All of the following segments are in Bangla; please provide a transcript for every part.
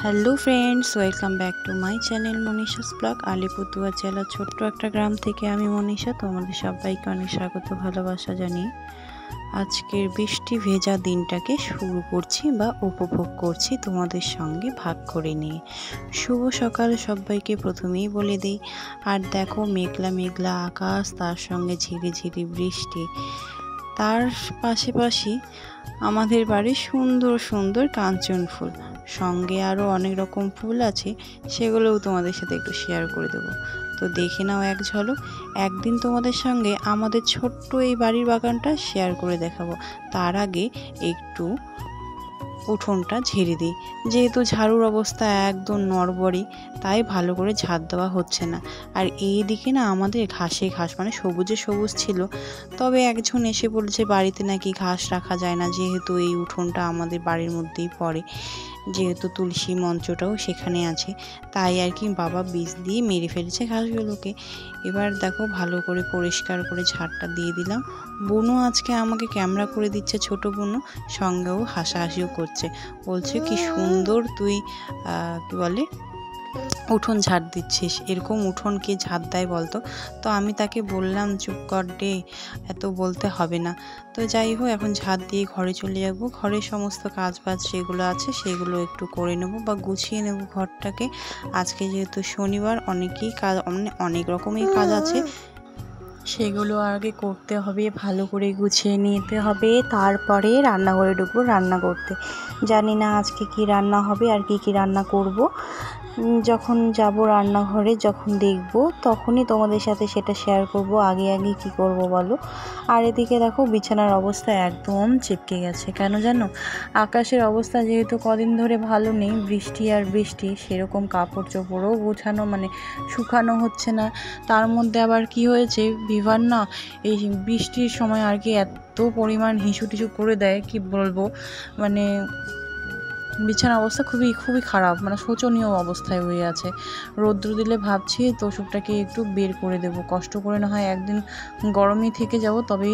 Hello friends, welcome back to my channel Manisha's blog. Alipurduar জেলার ছোট্ট একটা গ্রাম থেকে আমি মনীষা তোমাদের সবাইকে অনেক স্বাগত ভালোবাসা জানিয়ে আজকের বৃষ্টি ভেজা দিনটাকে শুরু করছি বা উপভোগ করছি তোমাদের সঙ্গে ভাগ করে নিয়ে। শুভ সকাল সবাইকে প্রথমেই বলে দিই। আর দেখো মেঘলা মেঘলা আকাশ, তার সঙ্গে ঝিরিঝিরি বৃষ্টি, তার পাশাপাশি আমাদের বাড়ির সুন্দর সুন্দর কাঞ্চন ফুল, সঙ্গে আরও অনেক রকম ফুল আছে, সেগুলোও তোমাদের সাথে একটু শেয়ার করে দেবো। তো দেখে নাও এক ঝলক। একদিন তোমাদের সঙ্গে আমাদের ছোট্ট এই বাড়ির বাগানটা শেয়ার করে দেখাবো। তার আগে একটু উঠোনটা ঝেড়ে দিই, যেহেতু ঝাড়ুর অবস্থা একদম নড়বড়ে, তাই ভালো করে ঝাড় দেওয়া হচ্ছে না। আর এই দিকে না আমাদের ঘাসে ঘাস, মানে সবুজে সবুজ ছিল, তবে একজন এসে বলেছে বাড়িতে নাকি ঘাস রাখা যায় না, যেহেতু এই উঠোনটা আমাদের বাড়ির মধ্যেই পড়ে, যেহেতু তুলসী মঞ্চটাও সেখানে আছে, তাই আর কি বাবা বীজ দিয়ে মেরে ফেলেছে ঘাসগুলোকে। এবার দেখো ভালো করে পরিষ্কার করে ঝাড়টা দিয়ে দিলাম। বুনু আজকে আমাকে ক্যামেরা করে দিচ্ছে, ছোট বুনু, সঙ্গেও হাসাহাসিও করছে, বলছে কি সুন্দর তুই কি বলে উঠোন ঝাড় দিচ্ছিস, এরকম উঠোন কে ঝাড় দেয় বলতো। তো আমি তাকে বললাম চুপ কর ডে, এত বলতে হবে না। তো যাই হোক, এখন ঝাড় দিয়ে ঘরে চলে যাব। ঘরে সমস্ত কাজ বাজ যেগুলো আছে সেগুলো একটু করে নেব বা গুছিয়ে নেব ঘরটাকে। আজকে যেহেতু শনিবার, অনেকেই কাজ, মানে অনেক রকমের কাজ আছে, সেগুলো আগে করতে হবে, ভালো করে গুছিয়ে নিতে হবে, তারপরে রান্নাঘরে ঢুকবো রান্না করতে। জানি না আজকে কি রান্না হবে আর কি রান্না করব। যখন যাব রান্নাঘরে, যখন দেখব তখনই তোমাদের সাথে সেটা শেয়ার করব। আগে আগে কি করব বলো। আর এদিকে দেখো বিছানার অবস্থা একদম চিপকে গেছে, কেন জানো? আকাশের অবস্থা যেহেতু কদিন ধরে ভালো নেই, বৃষ্টি আর বৃষ্টি, সেরকম কাপড় চোপড়ও গোছানো মানে শুকানো হচ্ছে না। তার মধ্যে আবার কি হয়েছে, ভিভান না এই বৃষ্টির সময় আর কি এত পরিমাণ হিসু টিসু করে দেয়, কি বলবো, মানে বিছানার অবস্থা খুবই খুবই খারাপ, মানে শোচনীয় অবস্থায় হয়ে আছে। রৌদ্র দিলে ভাবছি তোষকটাকে একটু বের করে দেব, কষ্ট করে না হয় একদিন গরমই থেকে যাব, তবে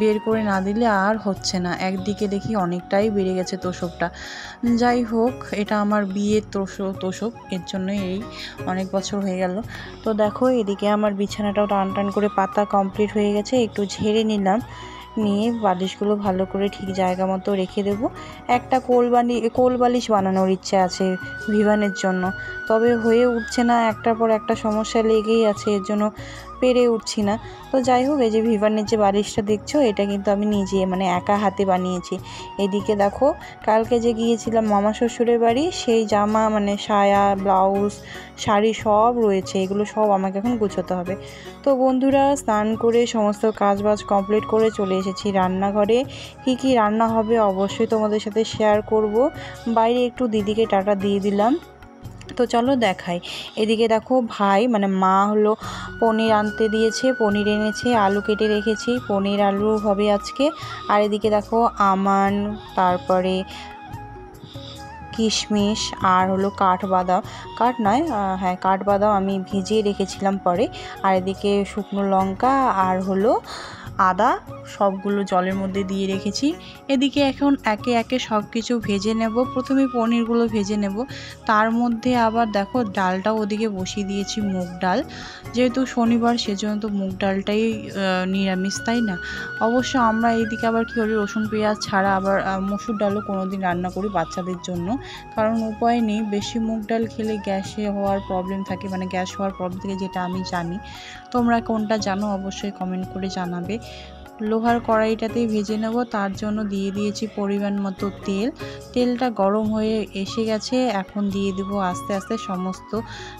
বের করে না দিলে আর হচ্ছে না। একদিকে দেখি অনেকটাই বেড়ে গেছে তোষকটা। যাই হোক, এটা আমার বিয়ের তোষক, এর জন্যই এই অনেক বছর হয়ে গেল। তো দেখো এদিকে আমার বিছানাটাও টান টান করে পাতা কমপ্লিট হয়ে গেছে, একটু ঝেড়ে নিলাম, নিয়ে বালিশগুলো ভালো করে ঠিক জায়গা মতো রেখে দেবো। একটা কোল বালিশ বানানোর ইচ্ছে আছে ভিভানের জন্য, তবে হয়ে উঠছে না, একটার পর একটা সমস্যা লেগেই আছে, এর জন্য পেরে উঠছি না। তো যাই হোক, এই যে ভিভানের যে বালিশটা দেখছো, এটা কিন্তু আমি নিজে মানে একা হাতে বানিয়েছি। এদিকে দেখো কালকে যে গিয়েছিলাম মামা শ্বশুরের বাড়ি, সেই জামা মানে সায়া ব্লাউজ শাড়ি সব রয়েছে, এগুলো সব আমাকে এখন গুছোতে হবে। তো বন্ধুরা, স্নান করে সমস্ত কাজবাজ কমপ্লিট করে চলে এসেছি রান্নাঘরে। কি রান্না হবে অবশ্যই তোমাদের সাথে শেয়ার করব। বাইরে একটু দিদিকে টাটা দিয়ে দিলাম। তো চলো দেখাই। এদিকে দেখো ভাই মানে মা হলো পনির আনতে দিয়েছে, পনির এনেছে, আলু কেটে রেখেছি, পনির আলু হবে আজকে। আর এদিকে দেখো আমান, তারপরে কিশমিশ, আর হলো কাঠবাদাম, কাঠবাদাম আমি ভিজিয়ে রেখেছিলাম পরে। আর এদিকে শুকনো লঙ্কা আর হলো আদা, সবগুলো জলের মধ্যে দিয়ে রেখেছি। এদিকে এখন একে একে সব কিছু ভেজে নেব। প্রথমে পনিরগুলো ভেজে নেব, তার মধ্যে আবার দেখো ডালটাও ওদিকে বসিয়ে দিয়েছি, মুগ ডাল, যেহেতু শনিবার সেজন্য তো মুগ ডালটাই নিরামিষ, তাই না? অবশ্য আমরা এইদিকে আবার কী করি, রসুন পেঁয়াজ ছাড়া আবার মসুর ডালও কোনো দিন রান্না করি বাচ্চাদের জন্য, কারণ উপায় নেই, বেশি মুগ ডাল খেলে গ্যাসে হওয়ার প্রবলেম থাকে, মানে গ্যাস হওয়ার প্রবলেম থেকে, যেটা আমি জানি। তোমরা কোনটা জানো অবশ্যই কমেন্ট করে জানাবে। লোহার কড়াইটাতেই ভেজে নেব, তার জন্য দিয়ে দিয়েছি পরিমাণ মতো তেল। তেলটা গরম হয়ে এসে গেছে, এখন দিয়ে দেবো আস্তে আস্তে সমস্ত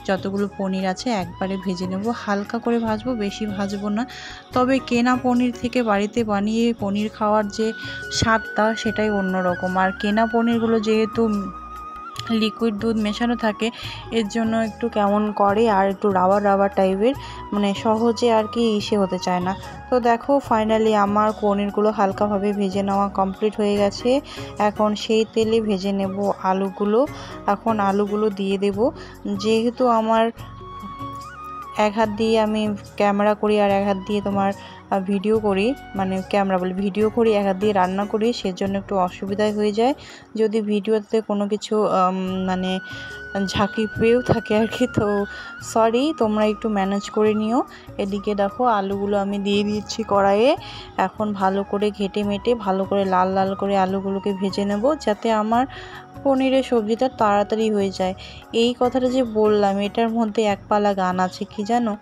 যতগুলো পনির আছে একবারে ভেজে নেব। হালকা করে ভাজবো, বেশি ভাজবো না। তবে কেনা পনির থেকে বাড়িতে বানিয়ে পনির খাওয়ার যে স্বাদটা, সেটাই অন্যরকম। আর কেনা পনিরগুলো যেহেতু লিকুইড দুধ মেশানো থাকে, এর জন্য একটু কেমন করে, আর একটু রাবার রাবার টাইপের, মানে সহজে আর কি ইসে হতে চায় না। তো দেখো ফাইনালি আমার পনিরগুলো হালকাভাবে ভেজে নেওয়া কমপ্লিট হয়ে গেছে। এখন সেই তেলে ভেজে নেব আলুগুলো। এখন আলুগুলো দিয়ে দেব, যেহেতু আমার এক হাত দিয়ে আমি ক্যামেরা করি আর এক হাত দিয়ে তোমার ভিডিও করি, মানে ক্যামেরা বলি ভিডিও করি, এক হাত দিয়ে রান্না করি, সেজন্য একটু অসুবিধাই হয়ে যায়। যদি ভিডিওতে কোনো কিছু মানে ঝাঁকি পেয়েও থাকে আর কি, তো সরি, তোমরা একটু ম্যানেজ করে নিও। এদিকে দেখো আলুগুলো আমি দিয়ে দিচ্ছি কড়াইয়ে। এখন ভালো করে ঘেটে মেটে ভালো করে লাল লাল করে আলুগুলোকে ভেজে নেব, যাতে আমার পনিরের সবজিটা তাড়াতাড়ি হয়ে যায়। এই কথাটা যে বললাম, এটার মধ্যে এক পালা গান আছে, কি জানো?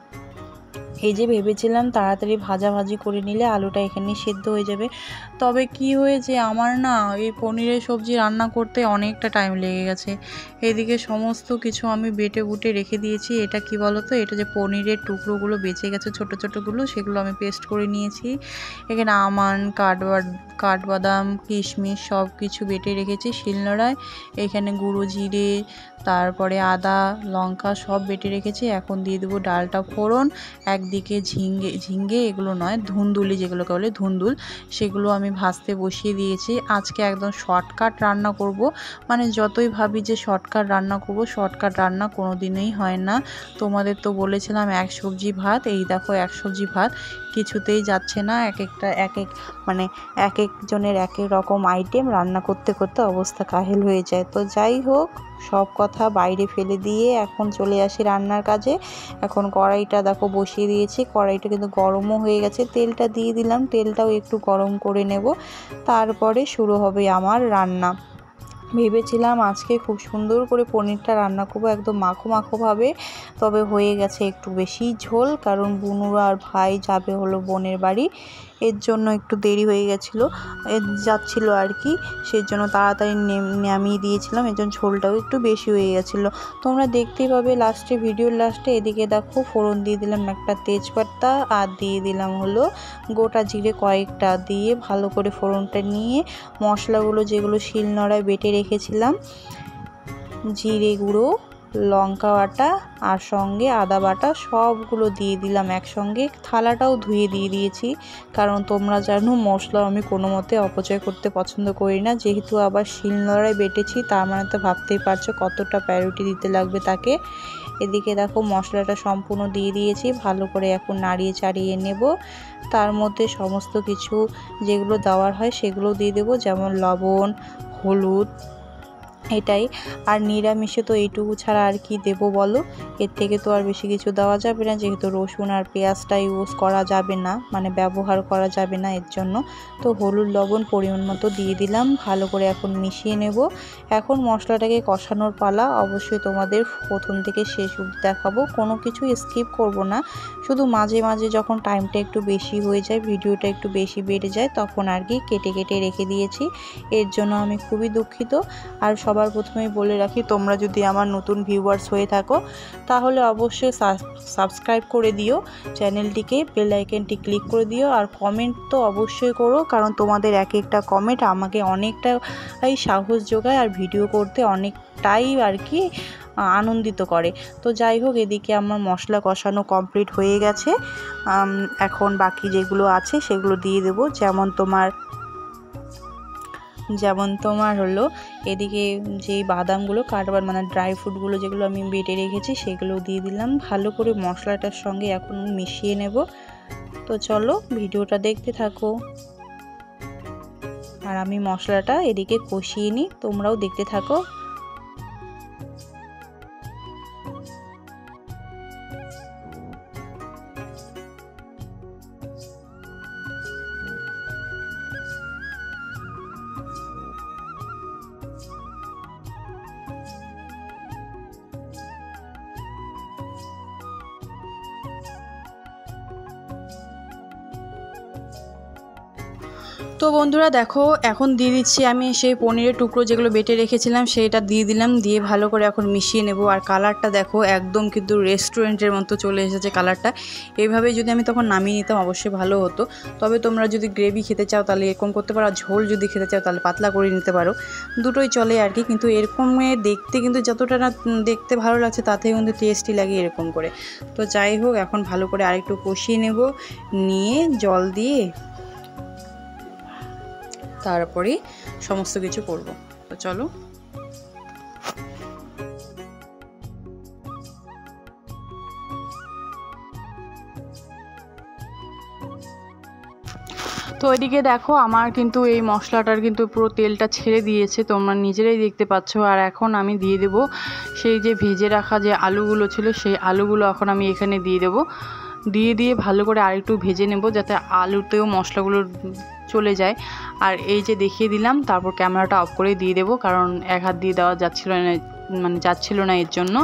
এই যে ভেবেছিলাম তাড়াতাড়ি ভাজাভাজি করে নিলে আলুটা এখানে সেদ্ধ হয়ে যাবে, তবে কি হয়েছে আমার না এই পনিরের সবজি রান্না করতে অনেকটা টাইম লেগে গেছে। এদিকে সমস্ত কিছু আমি বেটে বুটে রেখে দিয়েছি। এটা কি বলো তো, এটা যে পনিরের টুকরোগুলো বেঁচে গেছে ছোট ছোটগুলো, সেগুলো আমি পেস্ট করে নিয়েছি। এখানে কাঠবাদাম কিশমিশ সব কিছু বেটে রেখেছি শিলনোড়ায়। এখানে গুঁড়ো জিরে, তারপরে আদা লঙ্কা সব বেটে রেখেছি। এখন দিয়ে দেবো ডালটা ফোড়ন। একদিকে ঝিঙ্গে এগুলো নয়, ধুন্দুলি যেগুলোকে বলে ধুন্দুল, সেগুলো আমি ভাজতে বসিয়ে দিয়েছি। আজকে একদম শর্টকাট রান্না করব, মানে যতই ভাবি যে শর্টকাট রান্না করব, শর্টকাট রান্না কোনো দিনই হয় না। তোমাদের তো বলেছিলাম এক সবজি ভাত, এই দেখো এক সবজি ভাত কিছুতেই যাচ্ছে না। মানে এক একজনের এক এক রকম আইটেম রান্না করতে করতে অবস্থা কাহিল হয়ে যায়। তো যাই হোক, সব কথা বাইরে ফেলে দিয়ে এখন চলে আসি রান্নার কাজে। এখন কড়াইটা দেখো বসিয়ে দিয়েছি, কড়াইটা কিন্তু গরমও হয়ে গেছে, তেলটা দিয়ে দিলাম, তেলটাও একটু গরম করে নেব, তারপরে শুরু হবে আমার রান্না। ভেবেছিলাম আজকে খুব সুন্দর করে পনিরটা রান্না করবো, একদম মাখো মাখো ভাবে, তবে হয়ে গেছে একটু বেশি ঝোল, কারণ বুনুরা আর ভাই যাবে হলো বোনের বাড়ি, এর জন্য একটু দেরি হয়ে গেছিলো যাচ্ছিলো আর কি, সেই জন্য তাড়াতাড়ি নামিয়ে দিয়েছিলাম, এর জন্য ঝোলটাও একটু বেশি হয়ে গেছিলো। তোমরা দেখতেই পাবে লাস্টে, ভিডিওর লাস্টে। এদিকে দেখো ফোড়ন দিয়ে দিলাম একটা তেজপাতা, আর দিয়ে দিলাম হলো গোটা জিরে কয়েকটা, দিয়ে ভালো করে ফোড়নটা নিয়ে মশলাগুলো যেগুলো শিলনোড়ায় বেটে রেখেছিলাম, জিরে গুঁড়ো, লঙ্কা বাটা আর সঙ্গে আদা বাটা সবগুলো দিয়ে দিলাম একসঙ্গে। থালাটাও ধুয়ে দিয়ে দিয়েছি, কারণ তোমরা জানো মশলা আমি কোনো মতে অপচয় করতে পছন্দ করি না, যেহেতু আবার শিলনোড়ায় বেটেছি, তার মানে তো ভাবতেই পারছো কতটা প্রায়োরিটি দিতে লাগবে তাকে। এদিকে দেখো মশলাটা সম্পূর্ণ দিয়ে দিয়েছি, ভালো করে এখন নাড়িয়ে চাড়িয়ে নেব। তার মধ্যে সমস্ত কিছু যেগুলো দেওয়ার হয় সেগুলো দিয়ে দেবো, যেমন লবণ, হলুদ, এটাই। আর নিরামিষে তো এইটুকু ছাড়া আর কি দেবো বলো, এর থেকে তো আর বেশি কিছু দেওয়া যাবে না, যেহেতু রসুন আর পেঁয়াজটা ইউজ করা যাবে না, মানে ব্যবহার করা যাবে না, এর জন্য তো হলুদ লবণ পরিমাণ মতো দিয়ে দিলাম, ভালো করে এখন মিশিয়ে নেব। এখন মশলাটাকে কষানোর পালা, অবশ্যই তোমাদের প্রথম থেকে শেষ অবধি দেখাবো, কোনো কিছু স্কিপ করব না, শুধু মাঝে মাঝে যখন টাইমটা একটু বেশি হয়ে যায়, ভিডিওটা একটু বেশি বেড়ে যায়, তখন আর কি কেটে কেটে রেখে দিয়েছি, এর জন্য আমি খুবই দুঃখিত। আর সবার প্রথমেই বলে রাখি, তোমরা যদি আমার নতুন ভিউয়ার্স হয়ে থাকো তাহলে অবশ্যই সাবস্ক্রাইব করে দিও চ্যানেলটিকে, বেল আইকনটি ক্লিক করে দিও, আর কমেন্ট তো অবশ্যই করো, কারণ তোমাদের এক একটা কমেন্ট আমাকে অনেকটাই সাহস যোগায় আর ভিডিও করতে অনেকটাই আর কি আনন্দিত করে। তো যাই হোক, এদিকে আমার মশলা কষানো কমপ্লিট হয়ে গেছে। এখন বাকি যেগুলো আছে সেগুলো দিয়ে দেবো, যেমন তোমার হলো এদিকে যেই বাদামগুলো মানে ড্রাই ফ্রুটগুলো যেগুলো আমি বেটে রেখেছি সেগুলো দিয়ে দিলাম, ভালো করে মশলাটার সঙ্গে এখন মিশিয়ে নেব। তো চলো ভিডিওটা দেখতে থাকো, আর আমি মশলাটা এদিকে কষিয়ে নিই, তোমরাও দেখতে থাকো। তো বন্ধুরা দেখো, এখন দিয়ে দিচ্ছি আমি সেই পনিরের টুকরো যেগুলো বেটে রেখেছিলাম, সেইটা দিয়ে দিলাম, দিয়ে ভালো করে এখন মিশিয়ে নেব। আর কালারটা দেখো একদম কিন্তু রেস্টুরেন্টের মতো চলে এসেছে কালারটা। এইভাবে যদি আমি তখন নামিয়ে নিতাম অবশ্যই ভালো হতো, তবে তোমরা যদি গ্রেভি খেতে চাও তাহলে এরকম করতে পারো, আর ঝোল যদি খেতে চাও তাহলে পাতলা করে নিতে পারো, দুটোই চলে আর কি। কিন্তু এরকম দেখতে কিন্তু যতটা না দেখতে ভালো লাগছে, তাতেই কিন্তু টেস্টি লাগে এরকম করে। তো যাই হোক, এখন ভালো করে আরেকটু কষিয়ে নেব, নিয়ে জল দিয়ে তারপরে সমস্ত কিছু করব। তো চলো। তো এদিকে দেখো আমার কিন্তু এই মশলাটার কিন্তু পুরো তেলটা ছেড়ে দিয়েছে, তোমরা নিজেরাই দেখতে পাচ্ছ। আর এখন আমি দিয়ে দেব সেই যে ভেজে রাখা যে আলুগুলো ছিল, সেই আলুগুলো এখন আমি এখানে দিয়ে দেব। দিয়ে ভালো করে আরেকটু ভেজে নেব যাতে আলুতেও মশলাগুলো চলে যায়। আর এই যে দেখিয়ে দিলাম, তারপর ক্যামেরাটা অফ করে দিয়ে দেবো, কারণ এক হাত দিয়ে দেওয়া যাচ্ছিল না এর জন্য।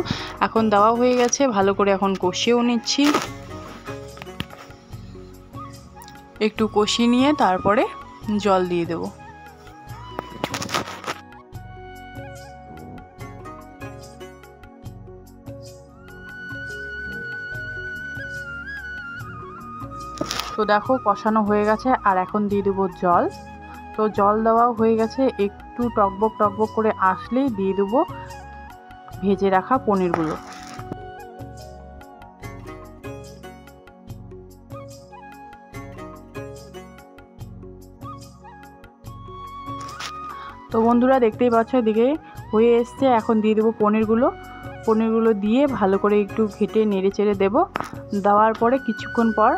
এখন দেওয়া হয়ে গেছে, ভালো করে এখন কষিয়েও নিচ্ছি। একটু কষিয়ে নিয়ে তারপরে জল দিয়ে দেব। তো দেখো কষানো হয়ে গেছে, আর এখন দিয়ে দেবো জল। তো জল দেওয়াও হয়ে গেছে, একটু টকবক করে আসলেই দিয়ে দেবো ভেজে রাখা পনিরগুলো। তো বন্ধুরা দেখতেই পাচ্ছ এদিকে হয়ে এসছে, এখন দিয়ে দেবো পনিরগুলো দিয়ে ভালো করে একটু ঘেটে নেড়ে চেড়ে দেবো। দেওয়ার পরে কিছুক্ষণ পর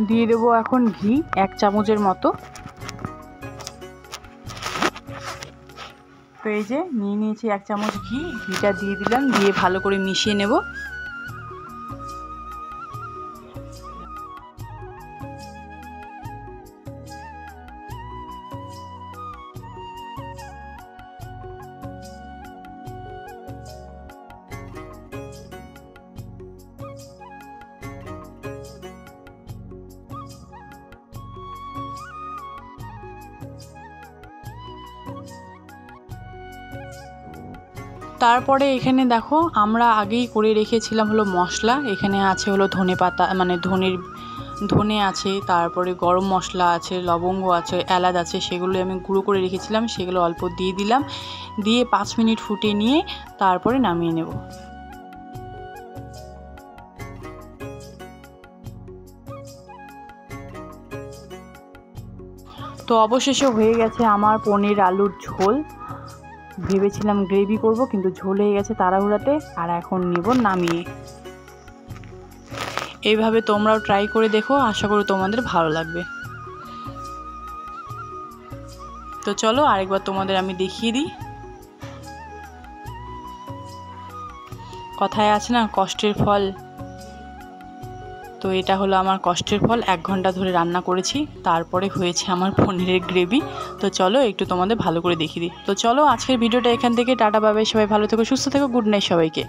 দিয়ে দেবো এখন ঘি 1 চামচের মতো। তো এই যে নিয়েছি 1 চামচ ঘিটা দিয়ে দিলাম, দিয়ে ভালো করে মিশিয়ে নেব। তারপরে এখানে দেখো আমরা আগেই করে রেখেছিলাম হলো মশলা। এখানে আছে হলো ধনেপাতা, মানে ধনে আছে, তারপরে গরম মশলা আছে, লবঙ্গ আছে, এলাচ আছে, সেগুলো আমি গুঁড়ো করে রেখেছিলাম, সেগুলো অল্প দিয়ে দিলাম। দিয়ে 5 মিনিট ফুটিয়ে নিয়ে তারপরে নামিয়ে নেব। তো অবশেষে হয়ে গেছে আমার পনির আলুর ঝোল। ভেবেছিলাম গ্রেভি করব, কিন্তু ঝোল হয়ে গেছে তাড়াহুড়াতে। আর এখন নিব নামিয়ে। এইভাবে তোমরাও ট্রাই করে দেখো, আশা করি তোমাদের ভালো লাগবে। তো চলো আরেকবার তোমাদের আমি দেখিয়ে দিই। কথায় আছে না, কষ্টের ফল। তো এটা হলো আমার কষ্টের ফল। 1 ঘন্টা ধরে রান্না করেছি, তারপরে হয়েছে আমার পনিরের গ্রেভি। তো চলো একটু তোমাদের ভালো করে দেখিয়ে দিই। তো চলো আজকের ভিডিওটা এখান থেকে টাটা, বাই বাই, সবাই ভালো থেকো, সুস্থ থেকো, গুড নাইট সবাইকে।